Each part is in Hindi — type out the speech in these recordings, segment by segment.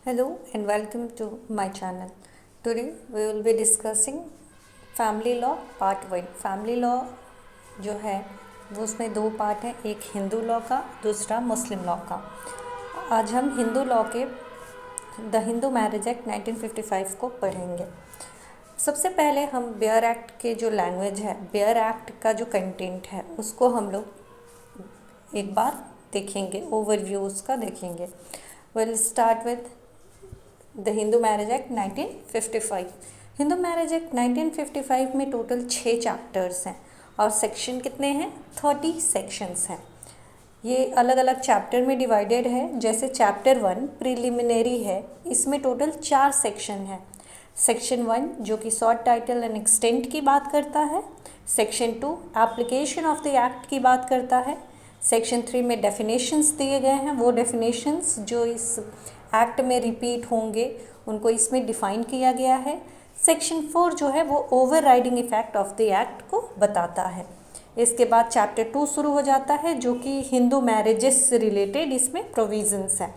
Hello and welcome to my channel. Today we will be discussing family law part 1। Family law जो है वो उसमें दो पार्ट हैं, एक हिंदू लॉ का, दूसरा मुस्लिम लॉ का। आज हम हिंदू लॉ के द हिंदू मैरिज एक्ट 1955 को पढ़ेंगे। सबसे पहले हम बेयर एक्ट के जो लैंग्वेज है, बेयर एक्ट का जो कंटेंट है उसको हम लोग एक बार देखेंगे, ओवरव्यू उसका देखेंगे। Will start with the Hindu marriage act 1955। Hindu marriage act 1955 में टोटल 6 चैप्टर्स हैं और सेक्शन कितने हैं? 30 सेक्शंस हैं। ये अलग अलग चैप्टर में डिवाइडेड है। जैसे चैप्टर 1 प्रिलिमिनरी है, इसमें टोटल 4 सेक्शन हैं। सेक्शन 1 जो कि शॉर्ट टाइटल एंड एक्सटेंट की बात करता है। Section 2 application of the act की बात करता है। सेक्शन 3 में डेफिनेशंस दिए गए हैं, वो डेफिनेशंस जो इस एक्ट में रिपीट होंगे उनको इसमें डिफ़ाइन किया गया है। सेक्शन 4 जो है वो over riding effect of the act को बताता है। इसके बाद चैप्टर 2 शुरू हो जाता है जो कि हिंदू मैरिजेस से रिलेटेड इसमें प्रोविजंस है।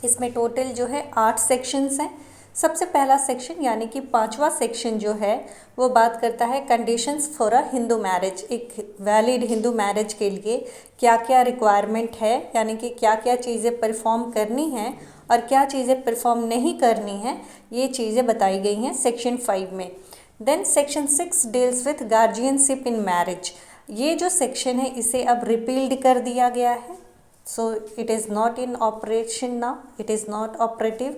इसमें टोटल जो है 8 सेक्शंस हैं। सबसे पहला सेक्शन यानी कि 5वां सेक्शन जो है वो बात करता है conditions for a Hindu marriage. एक वैलिड हिंदू मैरिज के लिए क्या क्या रिक्वायरमेंट है, यानी कि क्या क्या चीज़ें परफॉर्म करनी हैं और क्या चीज़ें परफॉर्म नहीं करनी हैं, ये चीज़ें बताई गई हैं सेक्शन 5 में। Then section 6 deals with guardianship in marriage. ये जो सेक्शन है इसे अब रिपील्ड कर दिया गया है, so it is not in operation now, it is not operative.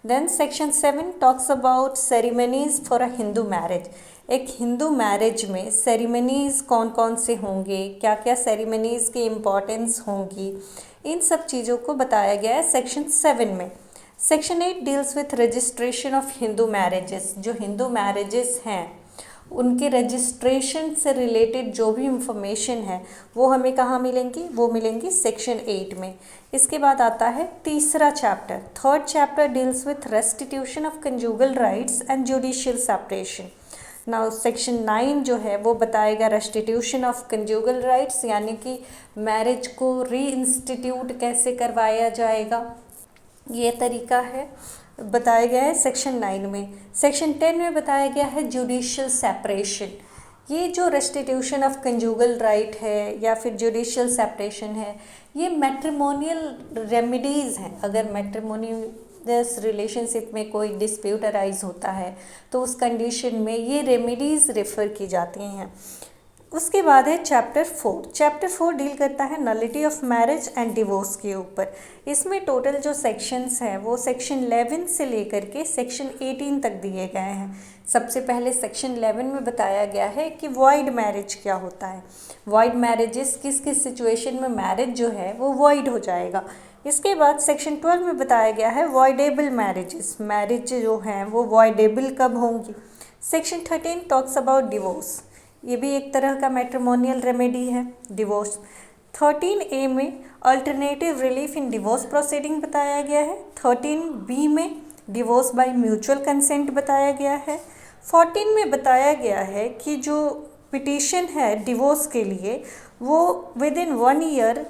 Then section 7 talks about ceremonies for a Hindu marriage. एक हिंदू मैरिज में सेरेमनीज़ कौन कौन से होंगे, क्या क्या सेरेमनीज़ की इम्पोर्टेंस होंगी, इन सब चीज़ों को बताया गया है सेक्शन 7 में। Section 8 deals with registration of Hindu marriages. जो हिंदू मैरिजेस हैं उनके रजिस्ट्रेशन से रिलेटेड जो भी इंफॉर्मेशन है वो हमें कहाँ मिलेंगी? वो मिलेंगी सेक्शन 8 में। इसके बाद आता है तीसरा chapter, third chapter deals with restitution of conjugal rights and judicial separation. Now section 9 जो है वो बताएगा रेस्टिट्यूशन ऑफ कंजुगल राइट्स, यानी कि मैरिज को री इंस्टीट्यूट कैसे करवाया जाएगा, ये तरीका है बताया गया है सेक्शन 9 में। सेक्शन 10 में बताया गया है जुडिशियल सेपरेशन। ये जो रेस्टिट्यूशन ऑफ कंजुगल राइट है या फिर जुडिशियल सेपरेशन है, ये मैट्रिमोनियल रेमेडीज़ हैं। अगर मैट्रिमोनियस रिलेशनशिप में कोई डिस्प्यूट अराइज होता है तो उस कंडीशन में ये रेमेडीज़ रेफ़र की जाती हैं। उसके बाद है चैप्टर 4। चैप्टर 4 डील करता है nullity of marriage and divorce के ऊपर। इसमें टोटल जो सेक्शंस हैं वो सेक्शन 11 से लेकर के सेक्शन 18 तक दिए गए हैं। सबसे पहले सेक्शन 11 में बताया गया है कि वॉइड मैरिज क्या होता है, वॉइड मैरिजेस किस किस सिचुएशन में मैरिज जो है वो वॉइड हो जाएगा। इसके बाद सेक्शन 12 में बताया गया है वॉइडेबल मैरिजेस, मैरिज जो हैं वो वॉइडेबल कब होंगी। सेक्शन 13 टॉक्स अबाउट डिवोर्स, ये भी एक तरह का मैट्रिमोनियल रेमेडी है, डिवोर्स। 13A में alternative relief in divorce proceeding बताया गया है। 13B में डिवोर्स बाय म्यूचुअल कंसेंट बताया गया है। 14 में बताया गया है कि जो पिटीशन है डिवोर्स के लिए वो विद इन 1 ईयर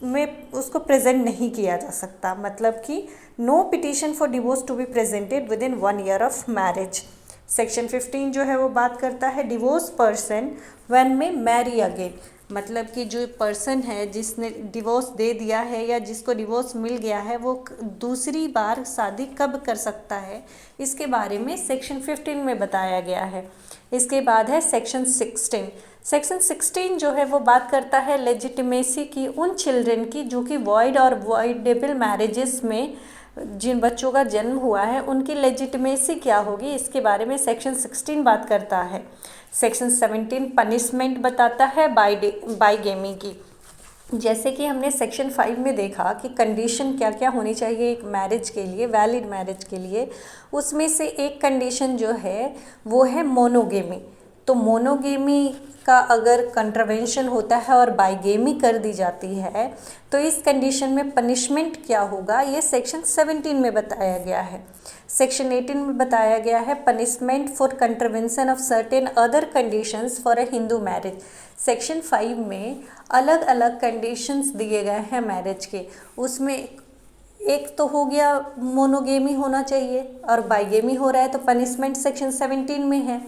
में उसको प्रेजेंट नहीं किया जा सकता, मतलब कि no petition for divorce to be presented within 1 year of marriage. Section 15 जो है वो बात करता है divorce person when may marry again, मतलब कि जो पर्सन है जिसने डिवोर्स दे दिया है या जिसको डिवोर्स मिल गया है वो दूसरी बार शादी कब कर सकता है, इसके बारे में सेक्शन 15 में बताया गया है। इसके बाद है सेक्शन 16। सेक्शन 16 जो है वो बात करता है लेजिटिमेसी की उन चिल्ड्रन की जो कि वॉइड और वॉइडेबल मैरिजेस में जिन बच्चों का जन्म हुआ है उनकी लेजिटिमेसी क्या होगी, इसके बारे में सेक्शन 16 बात करता है। सेक्शन 17 पनिशमेंट बताता है बाईगेमी की। जैसे कि हमने सेक्शन 5 में देखा कि कंडीशन क्या क्या होनी चाहिए एक मैरिज के लिए, वैलिड मैरिज के लिए, उसमें से एक कंडीशन जो है वो है मोनोगेमी। तो मोनोगेमी का अगर कंट्रवेंशन होता है और बाईगेमी कर दी जाती है तो इस कंडीशन में पनिशमेंट क्या होगा, ये सेक्शन 17 में बताया गया है। सेक्शन 18 में बताया गया है punishment for contravention of certain other conditions for a Hindu marriage. Section 5 में अलग अलग कंडीशंस दिए गए हैं मैरिज के, उसमें एक तो हो गया मोनोगेमी होना चाहिए और बाइगेमी हो रहा है तो पनिशमेंट सेक्शन 17 में है।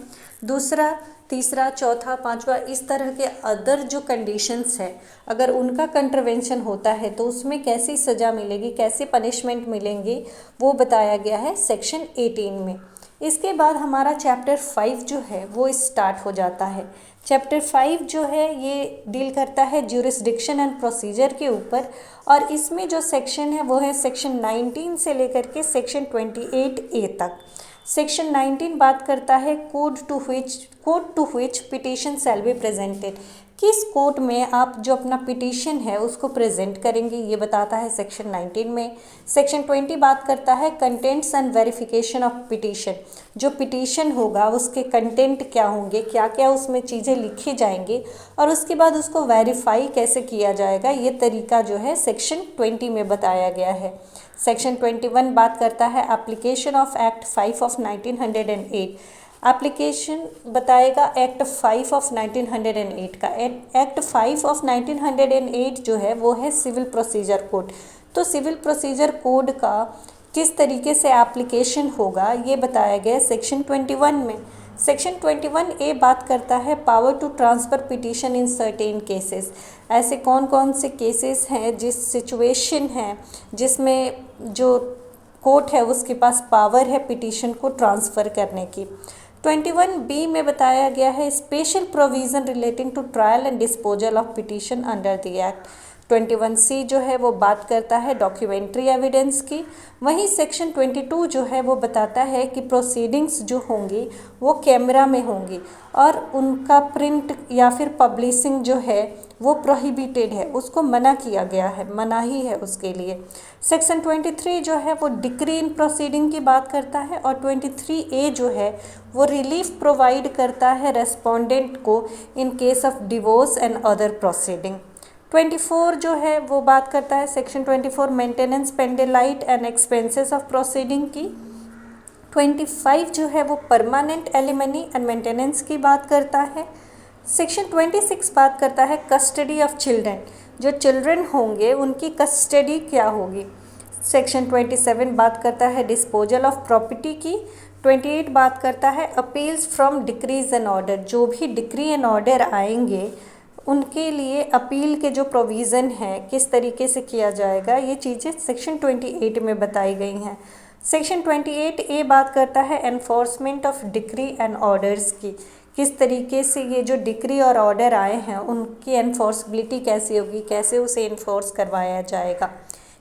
दूसरा, तीसरा, चौथा, पांचवा, इस तरह के अदर जो कंडीशंस है अगर उनका कंट्रवेंशन होता है तो उसमें कैसी सज़ा मिलेगी, कैसे पनिशमेंट मिलेंगी, वो बताया गया है सेक्शन 18 में। इसके बाद हमारा चैप्टर 5 जो है वो स्टार्ट हो जाता है। चैप्टर 5 जो है ये डील करता है ज्यूरिसडिक्शन एंड प्रोसीजर के ऊपर, और इसमें जो सेक्शन है वो है सेक्शन 19 से लेकर के सेक्शन 28A तक। सेक्शन 19 बात करता है court to which petition shall be presented, किस कोर्ट में आप जो अपना पिटीशन है उसको प्रेजेंट करेंगे, ये बताता है सेक्शन 19 में। सेक्शन 20 बात करता है contents and verification of petition, जो पिटीशन होगा उसके कंटेंट क्या होंगे, क्या क्या उसमें चीज़ें लिखी जाएंगी और उसके बाद उसको वेरीफाई कैसे किया जाएगा, ये तरीका जो है सेक्शन 20 में बताया गया है। सेक्शन 21 बात करता है application of act 5 of 1908, application बताएगा एक्ट 5 ऑफ 1908 का। एक्ट 5 ऑफ 1908 जो है वो है सिविल प्रोसीजर कोड। तो सिविल प्रोसीजर कोड का किस तरीके से एप्लीकेशन होगा ये बताया गया है सेक्शन 21 में। सेक्शन 21A बात करता है power to transfer petition in certain cases, ऐसे कौन कौन से केसेस हैं जिस सिचुएशन है जिसमें जो कोर्ट है उसके पास पावर है पिटीशन को ट्रांसफ़र करने की। 21B में बताया गया है special provision relating to trial and disposal of petition under the act. 21C जो है वो बात करता है डॉक्यूमेंट्री एविडेंस की। वहीं सेक्शन 22 जो है वो बताता है कि प्रोसीडिंग्स जो होंगी वो कैमरा में होंगी और उनका प्रिंट या फिर पब्लिशिंग जो है वो प्रोहिबिटेड है, उसको मना किया गया है, मनाही है उसके लिए। सेक्शन 23 जो है वो डिक्री इन प्रोसीडिंग की बात करता है और 23A जो है वो रिलीफ प्रोवाइड करता है रेस्पोंडेंट को in case of divorce and other proceeding. 24 जो है वो बात करता है section 24 maintenance pendente lite and expenses of proceeding की। 25 जो है वो परमानेंट एलिमनी एंड मेंटेनेंस की बात करता है। सेक्शन 26 बात करता है कस्टडी ऑफ चिल्ड्रन, जो चिल्ड्रन होंगे उनकी कस्टडी क्या होगी। सेक्शन 27 बात करता है डिस्पोजल ऑफ प्रॉपर्टी की। 28 बात करता है appeals from decrease and order, जो भी डिक्री एंड ऑर्डर आएंगे उनके लिए अपील के जो प्रोविज़न है किस तरीके से किया जाएगा, ये चीज़ें सेक्शन 28 में बताई गई हैं। सेक्शन 28A बात करता है enforcement of decree and orders की, किस तरीके से ये जो डिक्री और ऑर्डर आए हैं उनकी एनफोर्सबिलिटी कैसी होगी, कैसे उसे इन्फोर्स करवाया जाएगा।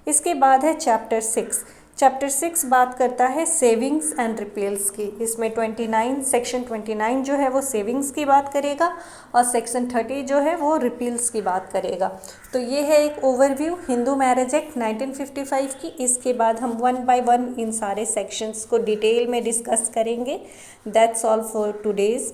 इसके बाद है चैप्टर 6। चैप्टर 6 बात करता है सेविंग्स एंड रिपील्स की। इसमें 29 सेक्शन 29 जो है वो सेविंग्स की बात करेगा और सेक्शन 30 जो है वो रिपील्स की बात करेगा। तो ये है एक ओवरव्यू हिंदू मैरिज एक्ट 1955 की। इसके बाद हम 1 बाय 1 इन सारे सेक्शंस को डिटेल में डिस्कस करेंगे। That's all for today's.